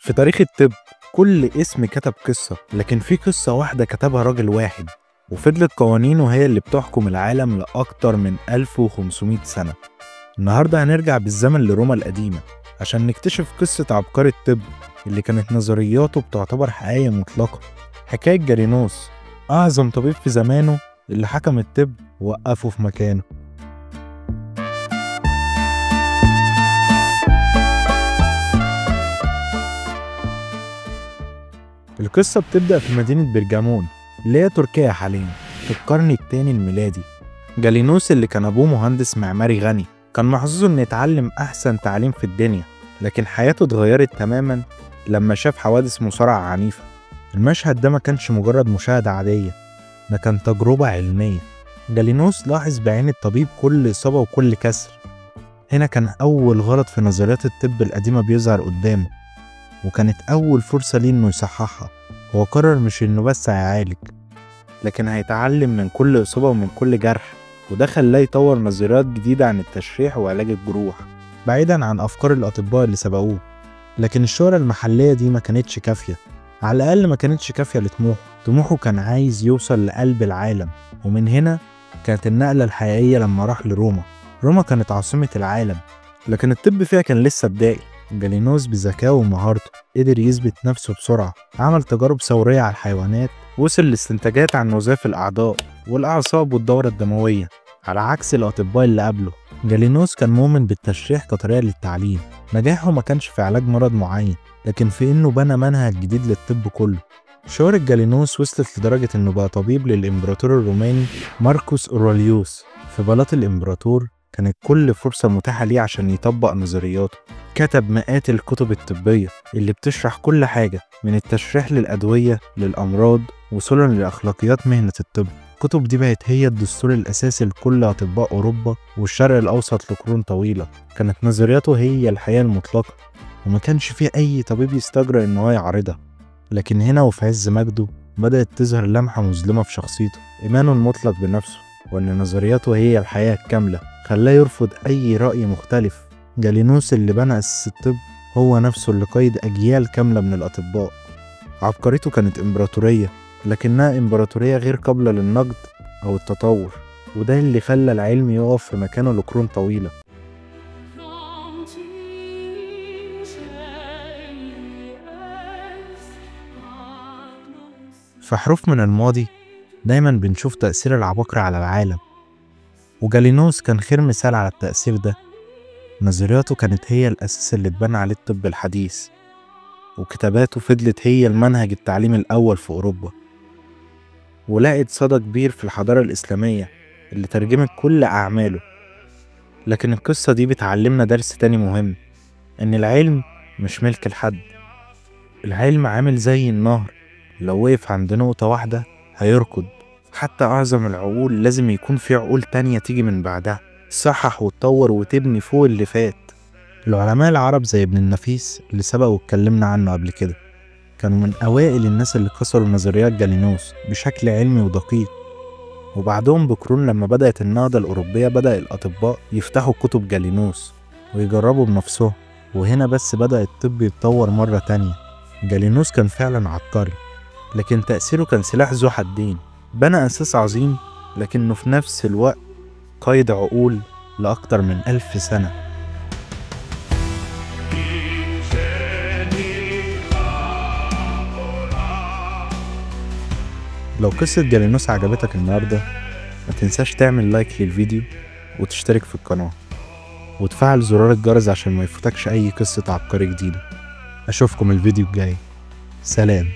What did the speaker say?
في تاريخ الطب كل اسم كتب قصة، لكن في قصة واحدة كتبها راجل واحد وفضلت قوانينه هي اللي بتحكم العالم لأكتر من 1500 سنة. النهاردة هنرجع بالزمن لروما القديمة عشان نكتشف قصة عبقري الطب اللي كانت نظرياته بتعتبر حقيقية مطلقة. حكاية جالينوس، أعظم طبيب في زمانه اللي حكم الطب ووقفه في مكانه. القصة بتبدأ في مدينة برجامون اللي هي تركيا حاليا في القرن الثاني الميلادي. جالينوس اللي كان أبوه مهندس معماري غني كان محظوظ إنه يتعلم أحسن تعليم في الدنيا، لكن حياته اتغيرت تماما لما شاف حوادث مصارعة عنيفة. المشهد ده ما كانش مجرد مشاهدة عادية، ده كان تجربة علمية. جالينوس لاحظ بعين الطبيب كل إصابة وكل كسر. هنا كان أول غلط في نظريات الطب القديمة بيظهر قدامه، وكانت أول فرصة ليه إنه يصححها. هو قرر مش إنه بس هيعالج، لكن هيتعلم من كل إصابة ومن كل جرح، وده خلاه يطور نظريات جديدة عن التشريح وعلاج الجروح بعيدا عن أفكار الأطباء اللي سبقوه. لكن الشهرة المحلية دي ما كانتش كافية، على الأقل ما كانتش كافية لطموحه. طموحه كان عايز يوصل لقلب العالم، ومن هنا كانت النقلة الحقيقية لما راح لروما. روما كانت عاصمة العالم، لكن الطب فيها كان لسه بدائي. جالينوس بذكائه ومهارته قدر يثبت نفسه بسرعة، عمل تجارب ثورية على الحيوانات، وصل لاستنتاجات عن وظائف الأعضاء والأعصاب والدورة الدموية. على عكس الأطباء اللي قبله، جالينوس كان مؤمن بالتشريح كطريقة للتعليم. نجاحه ما كانش في علاج مرض معين، لكن في إنه بنى منهج جديد للطب كله. شهرة جالينوس وصلت لدرجة إنه بقى طبيب للإمبراطور الروماني ماركوس أوروليوس. في بلاط الإمبراطور كانت كل فرصة متاحة ليه عشان يطبق نظرياته. كتب مئات الكتب الطبية اللي بتشرح كل حاجة من التشريح للأدوية للأمراض وصولا لأخلاقيات مهنة الطب. الكتب دي بقت هي الدستور الأساسي لكل أطباء أوروبا والشرق الأوسط لقرون طويلة. كانت نظرياته هي الحياة المطلقة، وما كانش فيه أي طبيب يستجرأ إن هو يعارضها. لكن هنا وفي عز مجده بدأت تظهر لمحة مظلمة في شخصيته. إيمانه المطلق بنفسه وإن نظرياته هي الحياة الكاملة خلاه يرفض أي رأي مختلف. جالينوس اللي بنى أساس الطب هو نفسه اللي قيد أجيال كاملة من الأطباء. عبقريته كانت إمبراطورية، لكنها إمبراطورية غير قابلة للنقد أو التطور، وده اللي خلى العلم يقف في مكانه لقرون طويلة. في حروف من الماضي دايما بنشوف تأثير العباقرة على العالم، وجالينوس كان خير مثال على التأثير ده. نظرياته كانت هي الأساس اللي اتبنى عليه الطب الحديث، وكتاباته فضلت هي المنهج التعليمي الأول في أوروبا، ولقت صدى كبير في الحضارة الإسلامية اللي ترجمت كل أعماله. لكن القصة دي بتعلمنا درس تاني مهم، إن العلم مش ملك لحد. العلم عامل زي النهر، لو وقف عند نقطة واحدة هيركض. حتى أعظم العقول لازم يكون في عقول تانية تيجي من بعدها تصحح وتطور وتبني فوق اللي فات. العلماء العرب زي ابن النفيس اللي سبق واتكلمنا عنه قبل كده كانوا من أوائل الناس اللي كسروا نظريات جالينوس بشكل علمي ودقيق. وبعدهم بقرون لما بدأت النهضة الأوروبية بدأ الأطباء يفتحوا كتب جالينوس ويجربوا بنفسهم، وهنا بس بدأ الطب يتطور مرة تانية. جالينوس كان فعلا عبقري، لكن تأثيره كان سلاح ذو حدين. بنى أساس عظيم، لكنه في نفس الوقت قيد عقول لأكتر من 1000 سنة. لو قصة جالينوس عجبتك النهاردة ما تنساش تعمل لايك للفيديو وتشترك في القناة وتفعل زرار الجرس عشان ما يفوتكش أي قصة عبقري جديدة. أشوفكم الفيديو الجاي، سلام.